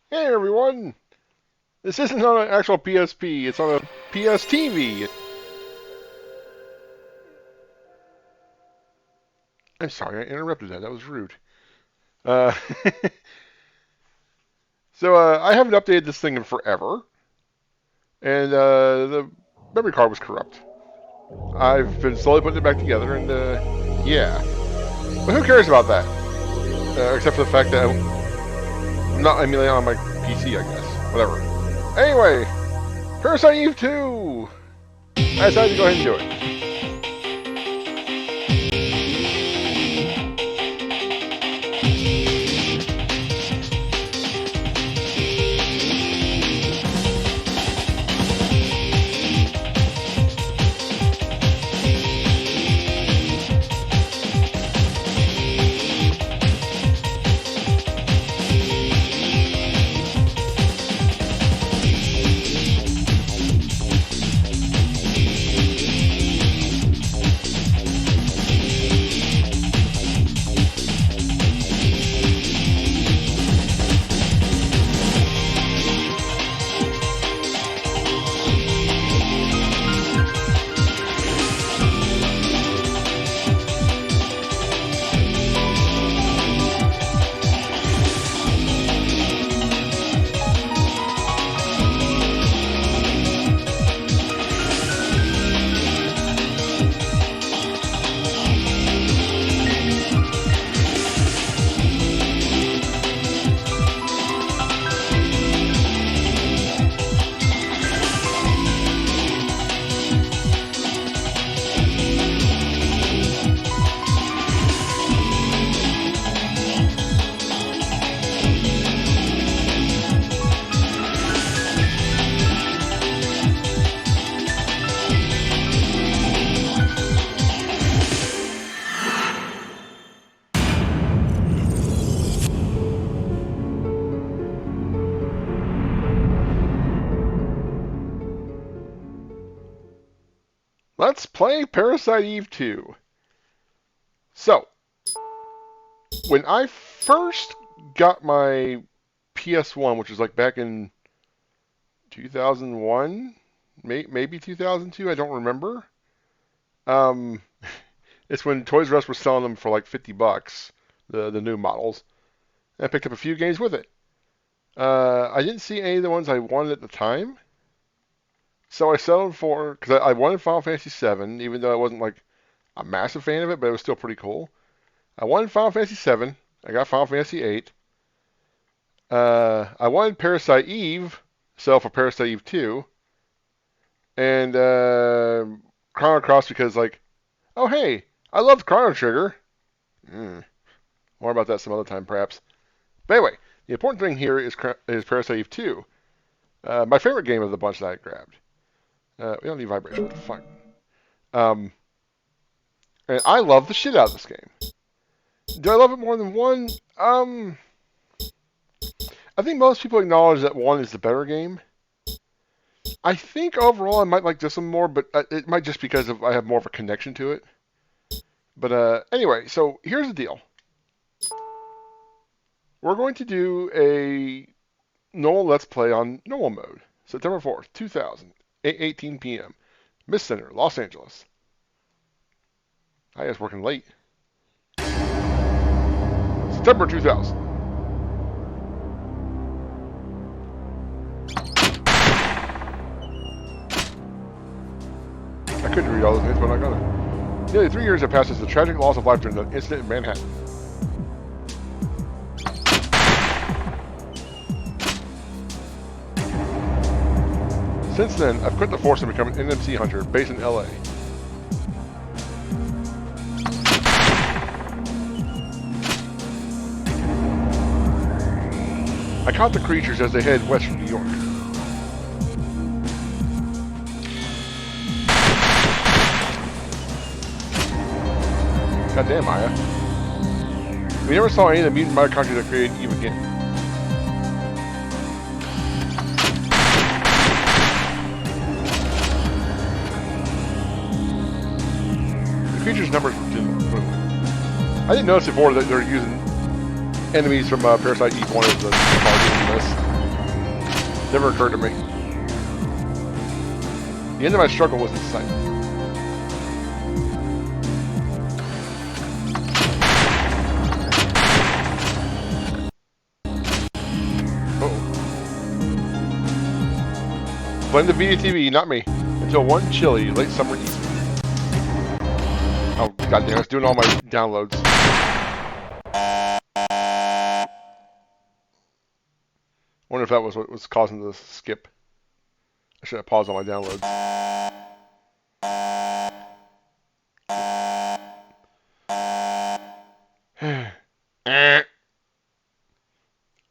Hey everyone! This isn't on an actual PSP, it's on a PSTV. I'm sorry, I interrupted that. That was rude. Uh, I haven't updated this thing in forever, and the memory card was corrupt. I've been slowly putting it back together, and yeah. But who cares about that? Except for the fact that I'm not emulating on my PC, I guess. Whatever. Anyway, Parasite Eve 2! I decided to go ahead and do it. Let's play Parasite Eve 2. So, when I first got my PS1, which was like back in 2001, maybe 2002, I don't remember. Um, it's when Toys R Us was selling them for like 50 bucks, the new models. And I picked up a few games with it. I didn't see any of the ones I wanted at the time, so I settled for because I wanted Final Fantasy VII, even though I wasn't like a massive fan of it, but it was still pretty cool. I wanted Final Fantasy VII. I got Final Fantasy VIII. I wanted Parasite Eve, so for Parasite Eve 2, and Chrono Cross because like, oh hey, I loved Chrono Trigger. Mm, more about that some other time perhaps. But anyway, the important thing here is Parasite Eve 2. My favorite game of the bunch that I grabbed. We don't need vibration. What the fuck? Um, and I love the shit out of this game. Do I love it more than one? I think most people acknowledge that one is the better game. I think overall I might like this one more, but it might just because I have more of a connection to it. But anyway, so here's the deal. We're going to do a normal Let's Play on normal mode. September 4th, 2000, 8:18 p.m. Miss Center, Los Angeles. I was working late. September 2000. I couldn't read all those names, but I'm not gonna. Nearly 3 years have passed since the tragic loss of life during the incident in Manhattan. Since then, I've quit the force and become an NMC hunter based in LA. I caught the creatures as they head west from New York. Goddamn, Maya. We never saw any of the mutant mitochondria that created Eve again. The creatures' numbers were dwindling. I didn't notice before that they're using enemies from Parasite Eve 1 as the target in this. Never occurred to me. The end of my struggle was in sight. Blame the VTV, not me. Until one chilly late summer evening. Oh, goddamn, I was doing all my downloads. Wonder if that was what was causing the skip. I should have paused on my downloads.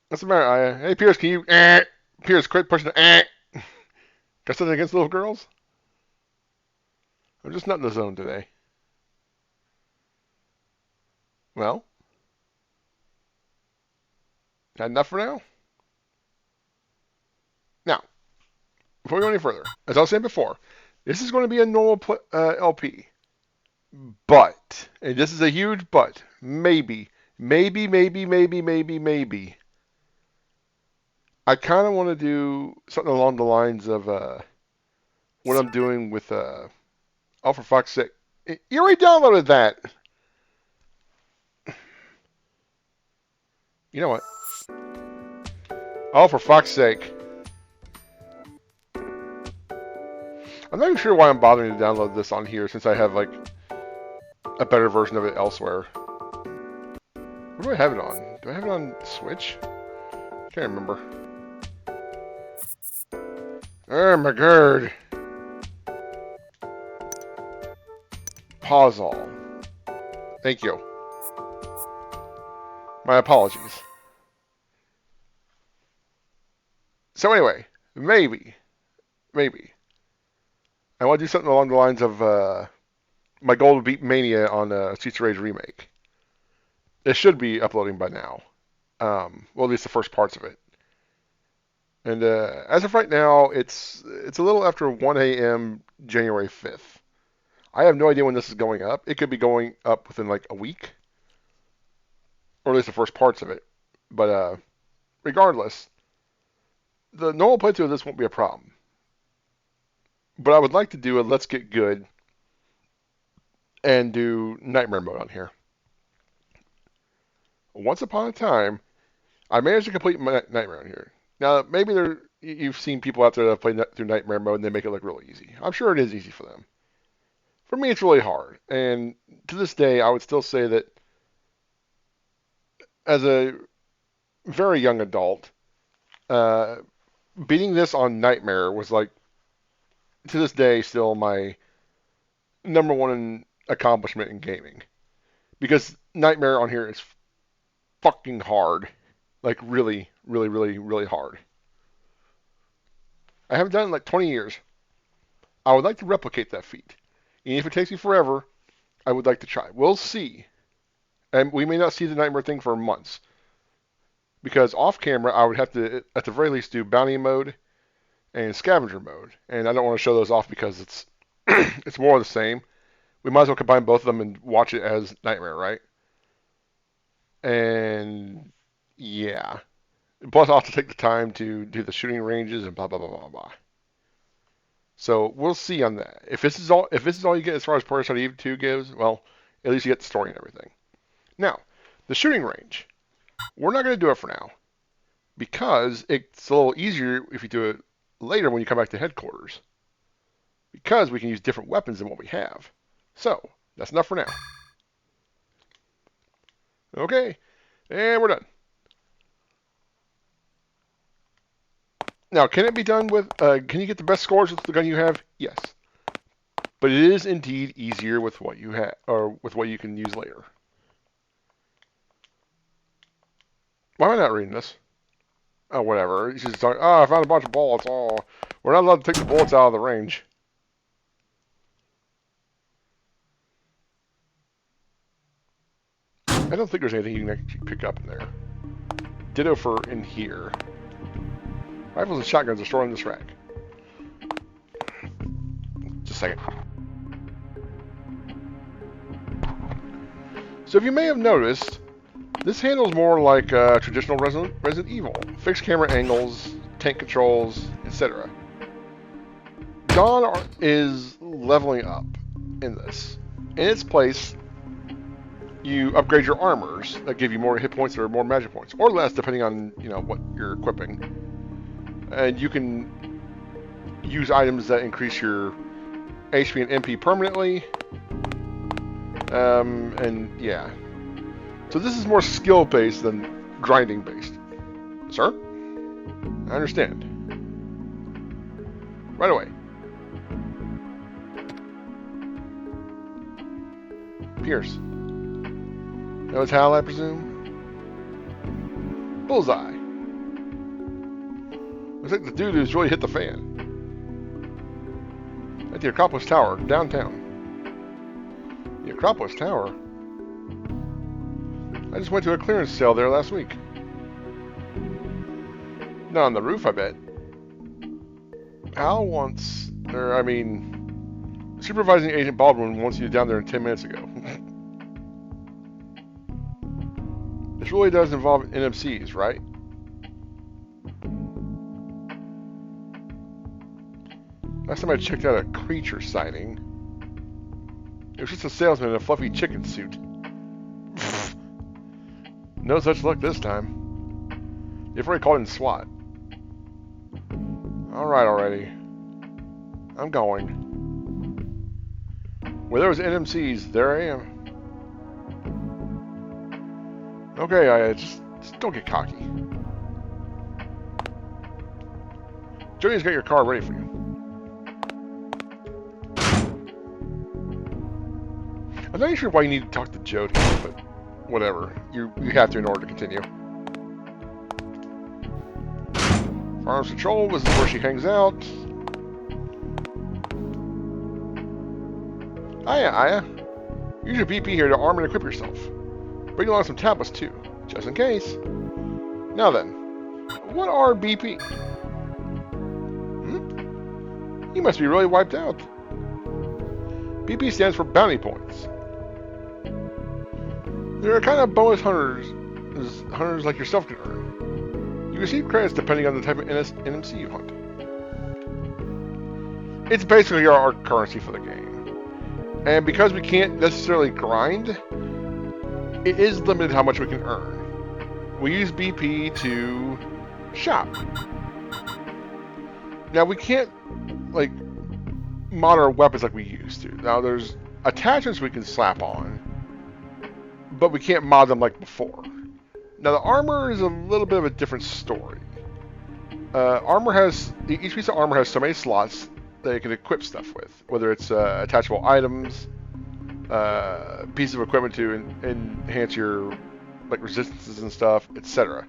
What's the matter? Hey, Pierce, can you... Pierce, quit pushing the... Got something against little girls? I'm just not in the zone today. Well, that enough for now? Now, before we go any further, as I was saying before, this is going to be a normal LP. But, and this is a huge but, maybe, I kind of want to do something along the lines of what I'm doing with, oh, for fuck's sake. You already downloaded that. You know what? Oh, for fuck's sake. I'm not even sure why I'm bothering to download this on here since I have, like, a better version of it elsewhere. Where do I have it on? Do I have it on Switch? Can't remember. Oh my god. Pause all. Thank you. My apologies. So anyway, maybe. I want to do something along the lines of my goal to beat Mania on Streets of Rage Remake. It should be uploading by now. Well, at least the first parts of it. And as of right now, it's a little after 1 a.m. January 5th. I have no idea when this is going up. It could be going up within like a week. Or at least the first parts of it. But regardless, the normal playthrough of this won't be a problem. But I would like to do a Let's Get Good and do Nightmare mode on here. Once upon a time, I managed to complete Nightmare on here. Now, maybe you've seen people out there that have played through Nightmare mode and they make it look really easy. I'm sure it is easy for them. For me, it's really hard. And to this day, I would still say that as a very young adult, beating this on Nightmare was like, to this day, still my number one accomplishment in gaming. Because Nightmare on here is fucking hard. Like, really hard. I haven't done it in like 20 years. I would like to replicate that feat. And if it takes me forever, I would like to try. We'll see. And we may not see the Nightmare thing for months. Because off camera, I would have to, at the very least, do Bounty mode and Scavenger mode. And I don't want to show those off because it's it's more of the same. We might as well combine both of them and watch it as Nightmare, right? And yeah. Plus, I'll have to take the time to do the shooting ranges and blah, blah, blah, blah, blah. So we'll see on that. If this is all you get as far as Parasite Eve 2 gives, well, at least you get the story and everything. Now, the shooting range. We're not going to do it for now. Because it's a little easier if you do it later when you come back to headquarters. Because we can use different weapons than what we have. So, that's enough for now. Okay, and we're done. Now, can it be done with, can you get the best scores with the gun you have? Yes. But it is indeed easier with what you have, or with what you can use later. Why am I not reading this? Oh, whatever. He's just talking, I found a bunch of bullets. Oh, we're not allowed to take the bullets out of the range. I don't think there's anything you can actually pick up in there. Ditto for in here. Rifles and shotguns are stored in this rack. Just a second. So if you may have noticed, this handles more like traditional Resident Evil. Fixed camera angles, tank controls, etc. Dawn is leveling up in this. In its place, you upgrade your armors that give you more hit points or more magic points, or less depending on what you're equipping. And you can use items that increase your HP and MP permanently. And yeah. So this is more skill-based than grinding-based. Sir? I understand. Right away. Pierce. No towel, I presume? Bullseye. Looks like the doo-doos really hit the fan. At the Acropolis Tower, downtown. The Acropolis Tower? I just went to a clearance sale there last week. Not on the roof, I bet. Al wants... Supervising Agent Baldwin wants you down there 10 minutes ago. This really does involve NMCs, right? Last time I checked out a creature sighting, it was just a salesman in a fluffy chicken suit. No such luck this time. They've already called in SWAT. Alright already. I'm going. Where there was NMCs, there I am. Okay, I just don't get cocky. Jody's got your car ready for you. I'm not even sure why you need to talk to Jody, but whatever. You have to in order to continue. Farms Patrol, this is where she hangs out. Aya. Use your BP here to arm and equip yourself. Bring along some tablets too, just in case. Now then, what are BP? You must be really wiped out. BP stands for bounty points. They're kind of bonus hunters like yourself can earn. You receive credits depending on the type of NMC you hunt. It's basically our currency for the game. And because we can't necessarily grind, it is limited how much we can earn. We use BP to shop. Now we can't mod our weapons like we used to. Now there's attachments we can slap on, but we can't mod them like before. Now the armor is a little bit of a different story. Each piece of armor has so many slots that you can equip stuff with, whether it's attachable items, pieces of equipment to enhance your resistances and stuff, etc.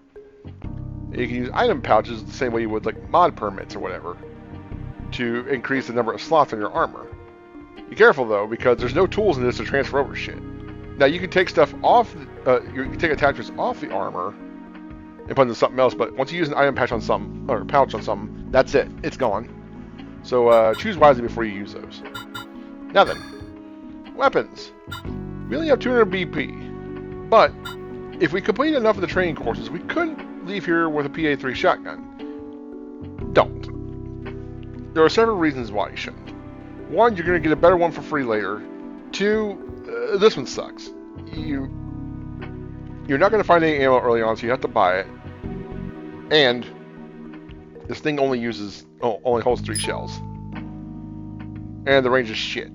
You can use item pouches the same way you would mod permits or whatever to increase the number of slots on your armor. Be careful though, because there's no tools in this to transfer over shit. Now you can take stuff off, you can take attachments off the armor and put into something else, but once you use an item patch on something, or pouch on something, that's it. It's gone. So choose wisely before you use those. Now then, weapons. We only have 200 BP, but if we complete enough of the training courses, we could leave here with a PA-3 shotgun. Don't. There are several reasons why you shouldn't. One, you're going to get a better one for free later. Two, this one sucks. You're not going to find any ammo early on, so you have to buy it. And this thing only holds 3 shells. And the range is shit.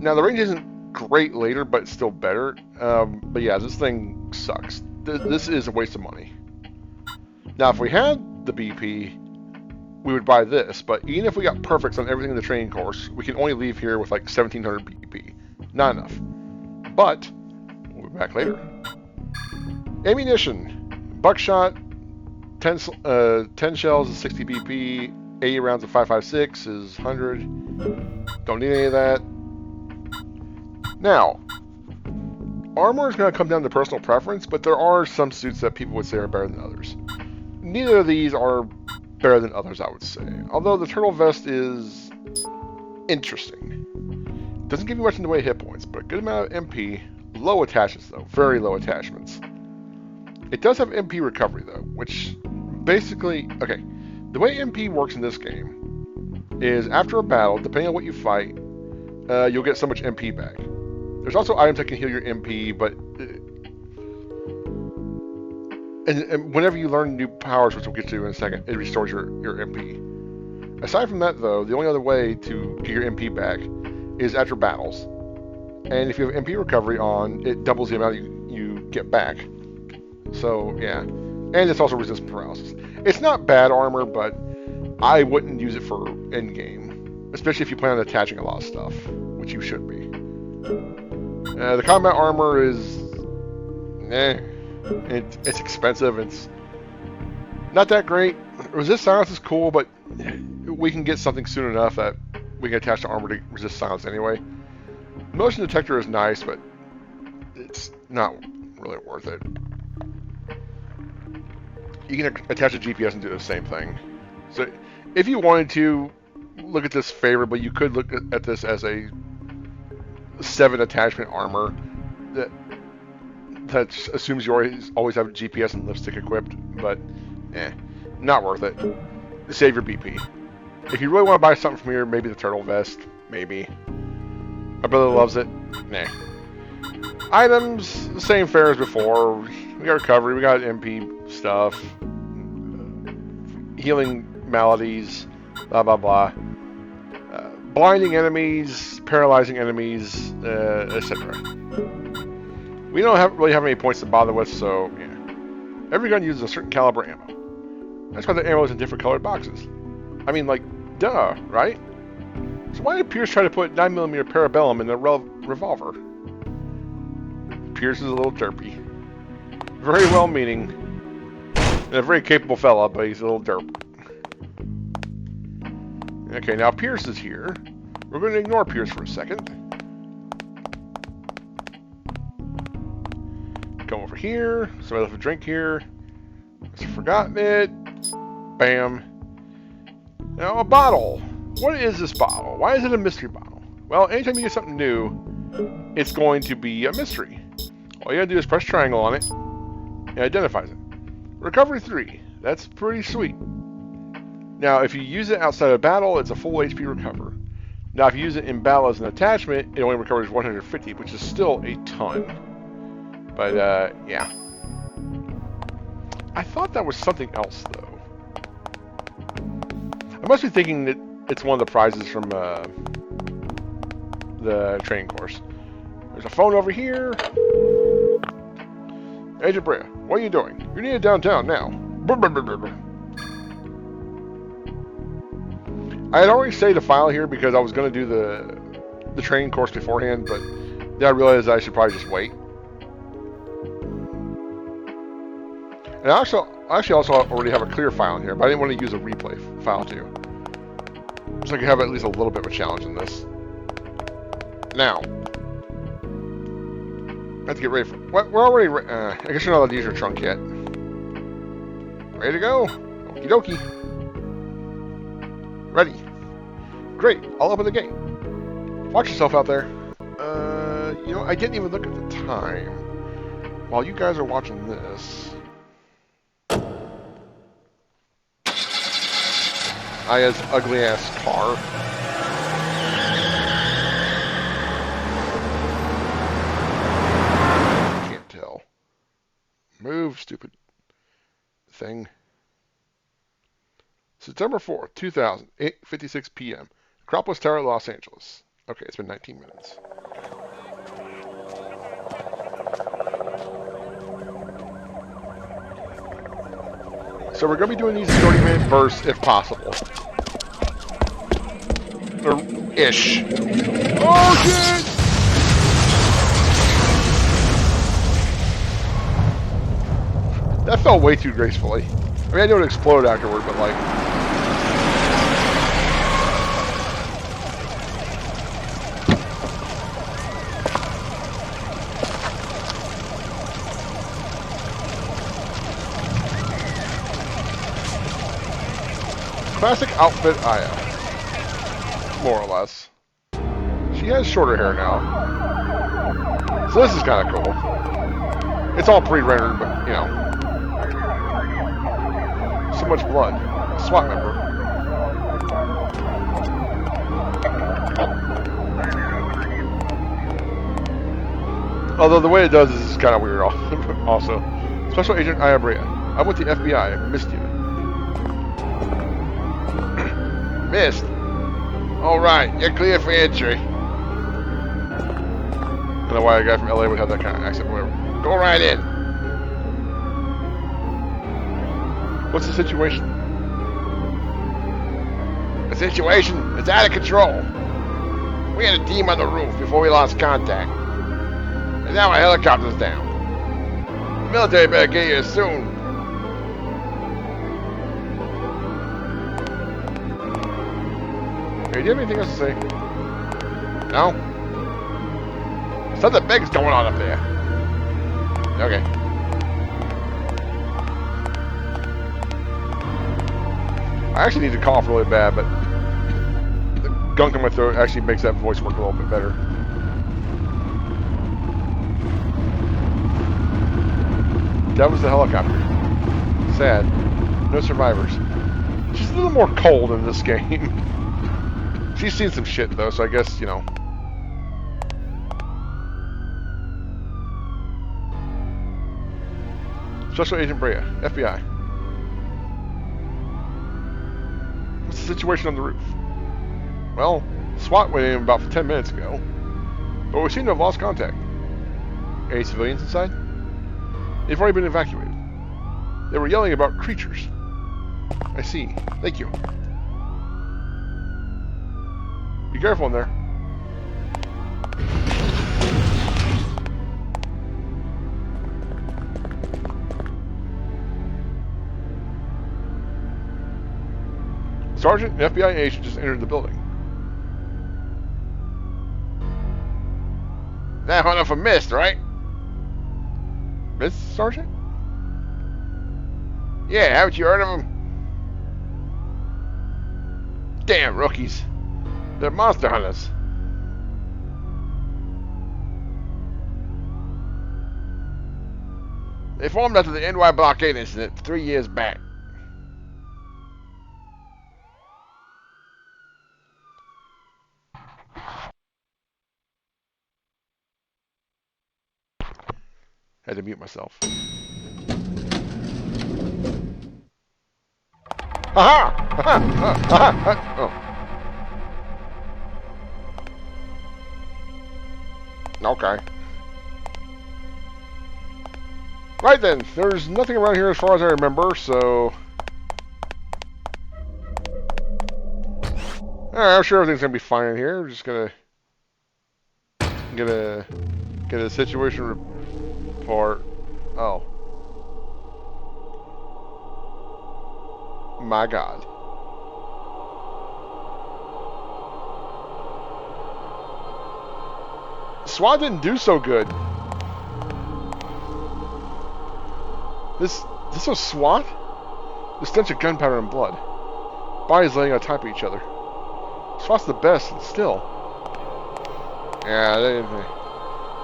Now the range isn't great later, but it's still better. But yeah, this thing sucks. This is a waste of money. Now if we had the BP, we would buy this, but even if we got perfects on everything in the training course, we can only leave here with 1700 BP. Not enough. But we'll be back later. Ammunition. Buckshot, 10 shells is 60 BP, 80 rounds of 5.56 is 100. Don't need any of that. Now, armor is going to come down to personal preference, but there are some suits that people would say are better than others. Neither of these are better than others, I would say. Although the turtle vest is interesting. Doesn't give you much in the way of hit points, but a good amount of MP. Low attachments, though. Very low attachments. It does have MP recovery, though, which basically, okay, the way MP works in this game is after a battle, depending on what you fight, you'll get so much MP back. There's also items that can heal your MP, but and whenever you learn new powers, which we'll get to in a second, it restores your MP. Aside from that, though, the only other way to get your MP back is after battles. And if you have MP recovery on, it doubles the amount you get back. So, yeah. And it's also resistant paralysis. It's not bad armor, but I wouldn't use it for endgame. Especially if you plan on attaching a lot of stuff, which you should be. The combat armor is... It's expensive. It's not that great. Resist silence is cool, but we can get something soon enough that we can attach the armor to resist silence anyway. Motion detector is nice, but it's not really worth it. You can attach a GPS and do the same thing. So if you wanted to look at this favorably, you could look at this as a 7 attachment armor that assumes you always have a GPS and lipstick equipped, but not worth it. Save your BP. If you really want to buy something from here, maybe the turtle vest, maybe. My brother loves it. Nah. Items, the same fare as before. We got recovery, we got MP stuff, healing maladies, blah blah blah. Blinding enemies, paralyzing enemies, etc. We don't really have any points to bother with, so yeah. Every gun uses a certain caliber ammo. That's why the ammo is in different colored boxes. I mean, like, duh, right? So why did Pierce try to put 9mm Parabellum in the revolver? Pierce is a little derpy. Very well-meaning. And a very capable fella, but he's a little derp. Okay, now Pierce is here. We're going to ignore Pierce for a second. Come over here. Somebody left a drink here. I've forgotten it. Bam. Now, a bottle. What is this bottle? Why is it a mystery bottle? Well, anytime you get something new, it's going to be a mystery. All you gotta do is press triangle on it, and it identifies it. Recovery 3. That's pretty sweet. Now, if you use it outside of battle, it's a full HP recover. Now, if you use it in battle as an attachment, it only recovers 150, which is still a ton. But, yeah. I thought that was something else, though. I must be thinking that it's one of the prizes from the training course. There's a phone over here. Agent Brea, what are you doing? You're needed downtown now. I had already saved a file here because I was going to do the training course beforehand, but then I realized I should probably just wait. And I actually also already have a clear file in here, but I didn't want to use a replay file too. So I can have at least a little bit of a challenge in this. Now, I have to get ready for... What? We're already... I guess you're not allowed to use your trunk yet. Ready to go? Okie dokie. Ready. Great. I'll open the gate. Watch yourself out there. You know, I didn't even look at the time. While you guys are watching this... Aya's ugly-ass car. Can't tell. Move, stupid thing. September 4th, 2000, 8:56 p.m. Acropolis Tower, Los Angeles. Okay, it's been 19 minutes. So we're going to be doing these in 30-minute bursts if possible. Or ish. Oh shit! That fell way too gracefully. I mean, I know it exploded afterward, but like... Classic outfit Aya. More or less. She has shorter hair now. So this is kind of cool. It's all pre-rendered, but, you know. so much blood? A SWAT member. Although the way it does is kind of weird also. Special Agent Iabrea. I'm with the FBI. I missed you. Missed? Alright, you're clear for entry. I don't know why a guy from LA would have that kind of accent, whatever. Go right in. What's the situation? The situation is out of control. We had a team on the roof before we lost contact. And now our helicopter's down. The military better get here soon. Hey, do you have anything else to say? No? Something big's going on up there. Okay. I actually need to cough really bad, but the gunk in my throat actually makes that voice work a little bit better. That was the helicopter. Sad. No survivors. She's a little more cold in this game. She's seen some shit, though, so I guess, you know. Special Agent Brea, FBI. What's the situation on the roof? Well, SWAT went in about 10 minutes ago, but we seem to have lost contact. Any civilians inside? They've already been evacuated. They were yelling about creatures. I see. Thank you. Be careful in there. Sergeant and FBI agent just entered the building. That hunter for Mist, right? Mist, Sergeant? Yeah, haven't you heard of him? Damn rookies. They're monster hunters. They formed after the NY blockade incident 3 years back. Had to mute myself. Aha! Oh. Okay. Right then, there's nothing around here as far as I remember, so... Alright, I'm sure everything's gonna be fine in here. We're just gonna... get a situation report. Oh. My God. SWAT didn't do so good. This was SWAT? The stench of gunpowder and blood. Bodies laying on top of each other. SWAT's the best, and still. Yeah, they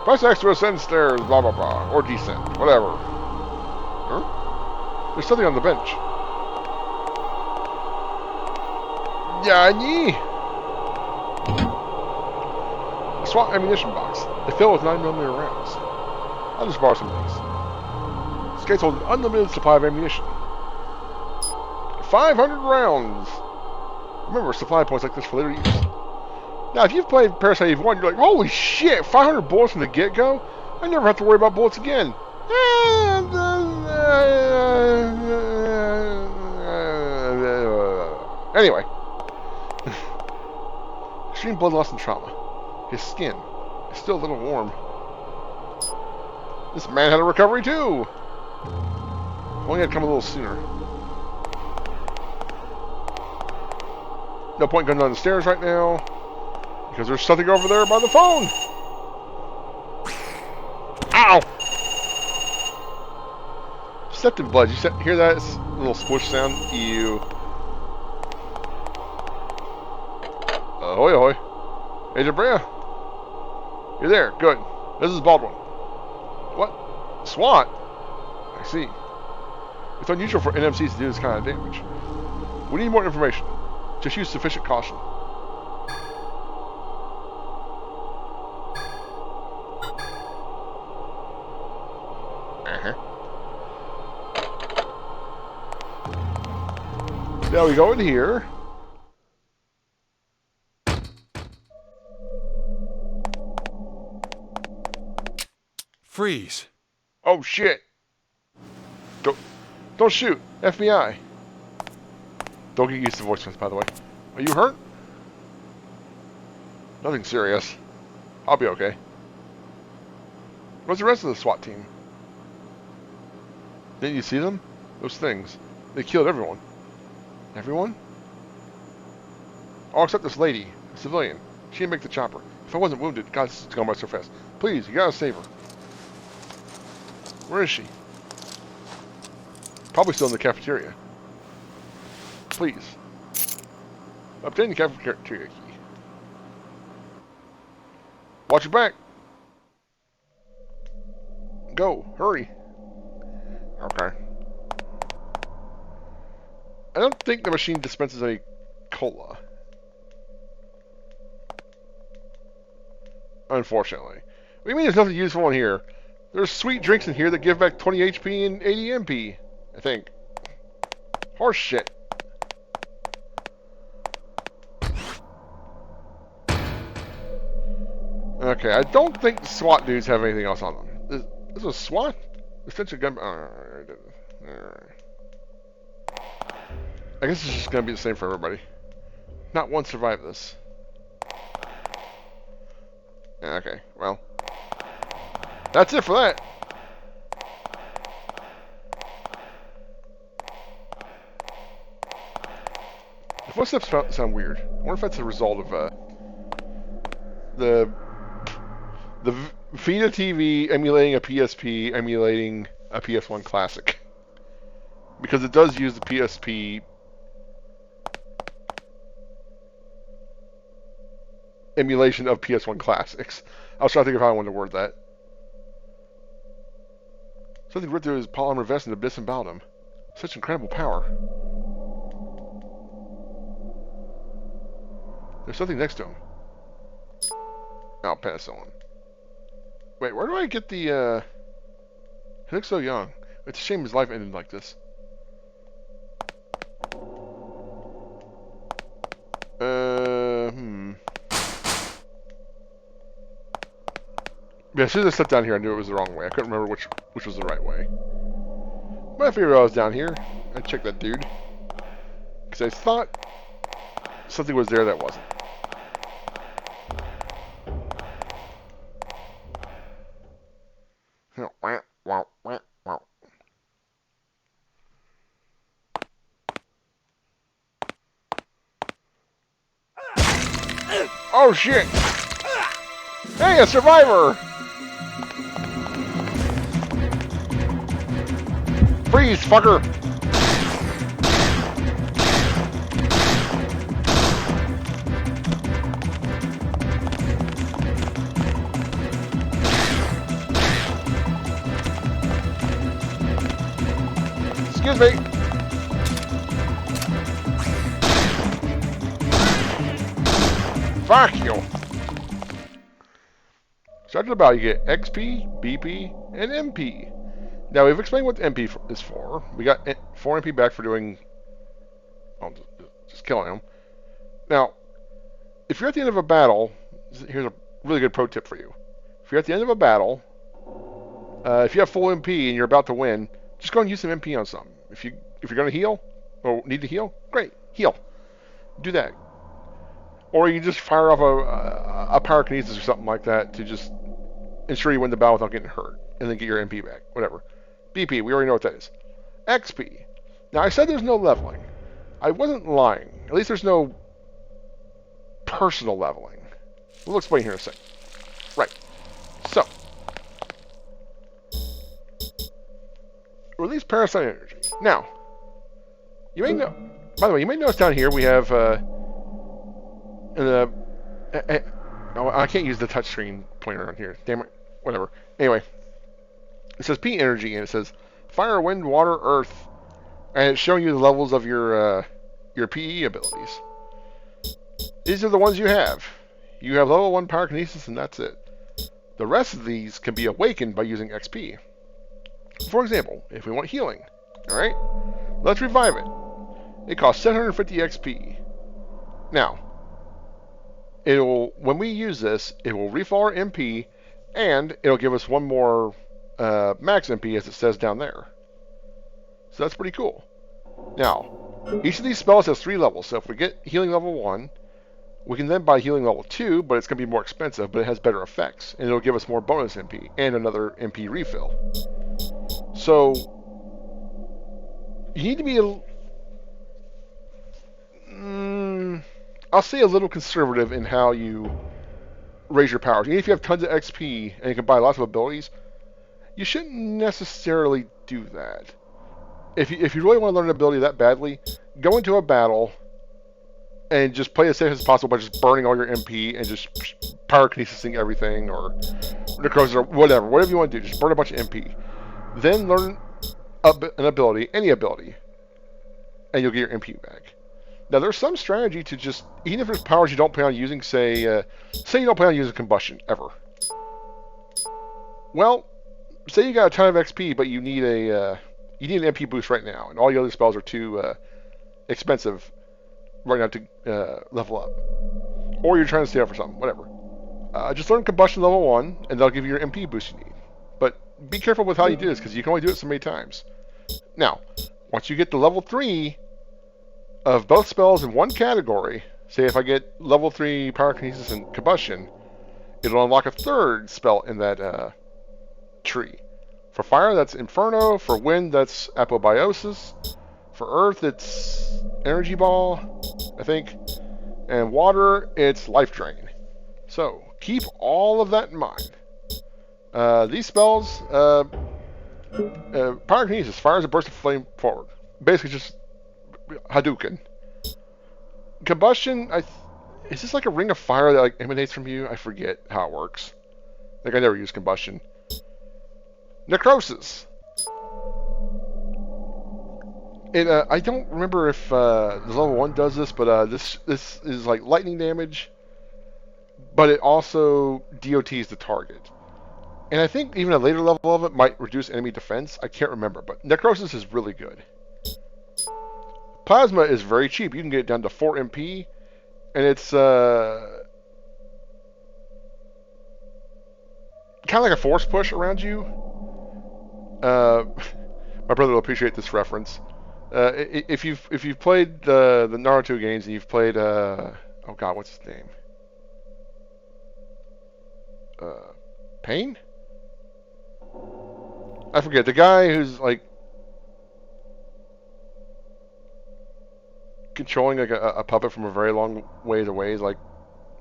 press X to ascend stairs, blah blah blah, or descend, whatever. Huh? There's something on the bench. Yani! A SWAT ammunition box. They fill with 9mm rounds. I'll just borrow some of these. This case holds an unlimited supply of ammunition. 500 rounds! Remember, supply points like this for later use. Now, if you've played Parasite Eve 1, you're like, holy shit, 500 bullets from the get-go? I never have to worry about bullets again. Anyway. Extreme blood loss and trauma. His skin is still a little warm. This man had a recovery too. Only had come a little sooner. No point going down the stairs right now, because there's something over there by the phone. Ow! Stepped in blood. You hear that little swoosh sound? Ew. Ahoy, ahoy. Agent Brea. You're there. Good. This is Baldwin. What? SWAT? I see. It's unusual for NMCs to do this kind of damage. We need more information. Just use sufficient caution. Now we go in here. Freeze. Oh shit. Don't shoot. FBI. Don't get used to voicemails, by the way. Are you hurt? Nothing serious. I'll be okay. Where's the rest of the SWAT team? Didn't you see them? Those things. They killed everyone. Everyone? All except this lady, a civilian. She didn't make the chopper. If I wasn't wounded, God, it's going by so fast. Please, you gotta save her. Where is she? Probably still in the cafeteria. Please. Obtain the cafeteria key. Watch your back. Go. Hurry. Okay. I don't think the machine dispenses any cola. Unfortunately. What do you mean there's nothing useful in here? There's sweet drinks in here that give back 20 HP and 80 MP. I think. Horse shit. Okay, I don't think SWAT dudes have anything else on them. This is a SWAT? Essentially gun... Alright. I guess it's just gonna be the same for everybody. Not one survived this. Okay, well. That's it for that. The footsteps sound weird. I wonder if that's a result of the Vita TV emulating a PSP emulating a PS1 Classic. Because it does use the PSP emulation of PS1 Classics. I was trying to think of how I wanted to word that. Something ripped through his polymer vest and disemboweled him. Such incredible power. There's something next to him. Oh, penicillin. Wait, where do I get the, He looks so young. It's a shame his life ended like this. Yeah, as soon as I stepped down here, I knew it was the wrong way. I couldn't remember which was the right way. But I figured I was down here. I checked that dude. Because I thought something was there that wasn't. Oh shit! Hey, a survivor! Freeze, fucker! Excuse me. Fuck you. Starting about, you get XP, BP, and MP. Now, we've explained what MP is for. We got 4 MP back for doing... Oh, just killing him. Now, if you're at the end of a battle... Here's a really good pro tip for you. If you're at the end of a battle, if you have full MP and you're about to win, just go and use some MP on something. If you're going to heal, or need to heal, great, heal. Do that. Or you just fire off a pyrokinesis or something like that to just ensure you win the battle without getting hurt, and then get your MP back, whatever. BP, we already know what that is. XP. Now, I said there's no leveling. I wasn't lying. At least there's no personal leveling. We'll explain here in a second. Right. So. Release Parasite energy. Now, you may know... By the way, you may notice down here we have... oh, I can't use the touchscreen pointer on here. Damn it. Whatever. Anyway. It says P energy, and it says fire, wind, water, earth, and it's showing you the levels of your PE abilities. These are the ones you have. You have level 1 pyrokinesis, and that's it. The rest of these can be awakened by using XP. For example, if we want healing, alright, let's revive it. It costs 750 XP. Now, when we use this, it will refill our MP, and it'll give us one more max MP, as it says down there. So that's pretty cool. Now, each of these spells has 3 levels, so if we get healing level 1, we can then buy healing level 2, but it's going to be more expensive, but it has better effects, and it'll give us more bonus MP, and another MP refill. So, you need to be I'll say a little conservative in how you raise your powers. Even if you have tons of XP, and you can buy lots of abilities, you shouldn't necessarily do that. If you really want to learn an ability that badly, go into a battle and just play as safe as possible by just burning all your MP and just pyrokinesising everything, or necrosis, or whatever you want to do. Just burn a bunch of MP. Then learn an ability, any ability, and you'll get your MP back. Now, there's some strategy to just, even if there's powers you don't plan on using, say you don't plan on using combustion ever. Well, say you got a ton of XP, but you need an MP boost right now, and all your other spells are too expensive right now to level up, or you're trying to stay up for something, whatever. Just learn combustion level 1, and that'll give you your MP boost you need. But be careful with how you do this, because you can only do it so many times. Now, once you get to level 3 of both spells in one category, say if I get level 3 pyrokinesis and combustion, it'll unlock a third spell in that tree. For fire, that's Inferno. For wind, that's Apobiosis. For earth, it's Energy Ball, I think. And water, it's Life Drain. So, keep all of that in mind. These spells, pyrokinesis, fires a burst of flame forward. Basically just Hadouken. Combustion, is this like a ring of fire that like emanates from you? I forget how it works. Like, I never use combustion. Necrosis. I don't remember if the level 1 does this, but this is like lightning damage, but it also DOTs the target. And I think even a later level of it might reduce enemy defense. I can't remember, but Necrosis is really good. Plasma is very cheap. You can get it down to 4 MP, and it's kind of like a force push around you. My brother will appreciate this reference. If you've played the Naruto games, and you've played oh god, what's his name? Pain? I forget. The guy who's like controlling like a puppet from a very long ways away. Like,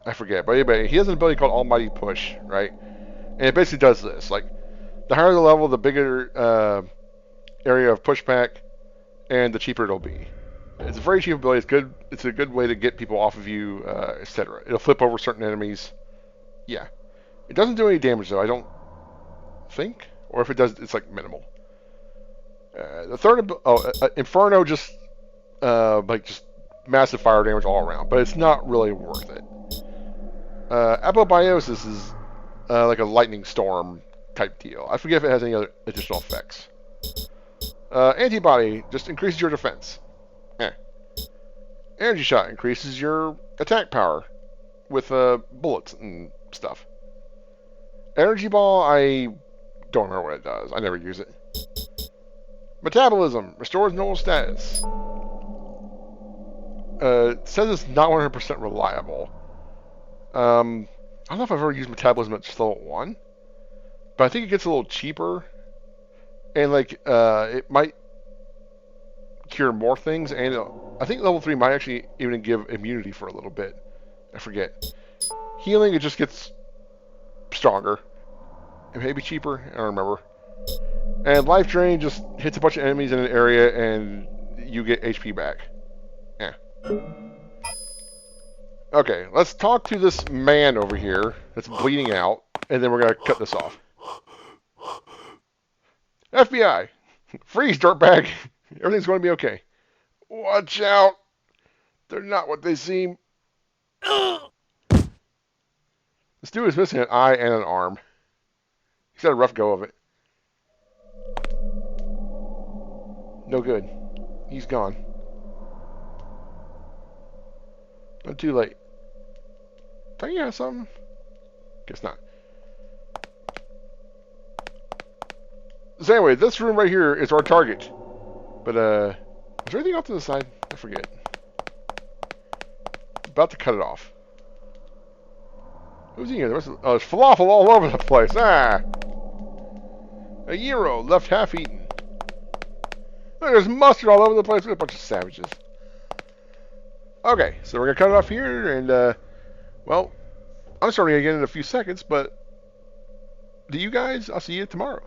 I forget. But anyway, he has an ability called Almighty Push, right? And it basically does this. Like, the higher the level, the bigger area of pushback, and the cheaper it'll be. It's a very cheap ability. It's good. It's a good way to get people off of you, etc. It'll flip over certain enemies. Yeah. It doesn't do any damage though, I don't think. Or if it does, it's like minimal. The third, Inferno, just massive fire damage all around, but it's not really worth it. Apobiosis is like a lightning storm type deal. I forget if it has any other additional effects. Antibody just increases your defense. Energy shot increases your attack power with bullets and stuff. Energy ball, I don't remember what it does. I never use it. Metabolism restores normal status. It says it's not 100% reliable. I don't know if I've ever used metabolism at level 1, but I think it gets a little cheaper, and like it might cure more things, and I think level 3 might actually even give immunity for a little bit. I forget. Healing, it just gets stronger. It may be cheaper, I don't remember. And Life Drain just hits a bunch of enemies in an area and you get HP back. Yeah. Okay, let's talk to this man over here that's bleeding out, and then we're going to cut this off. FBI! Freeze, dirtbag! Everything's going to be okay. Watch out. They're not what they seem. This dude is missing an eye and an arm. He's had a rough go of it. No good. He's gone. Not too late. Don't you have something? Guess not. So anyway, this room right here is our target. But, is there anything off to the side? I forget. About to cut it off. Who's in here? There's falafel all over the place. Ah! A gyro left half eaten. Look, there's mustard all over the place. We're a bunch of savages. Okay, so we're going to cut it off here, and, well, I'm starting again in a few seconds, but to you guys, I'll see you tomorrow.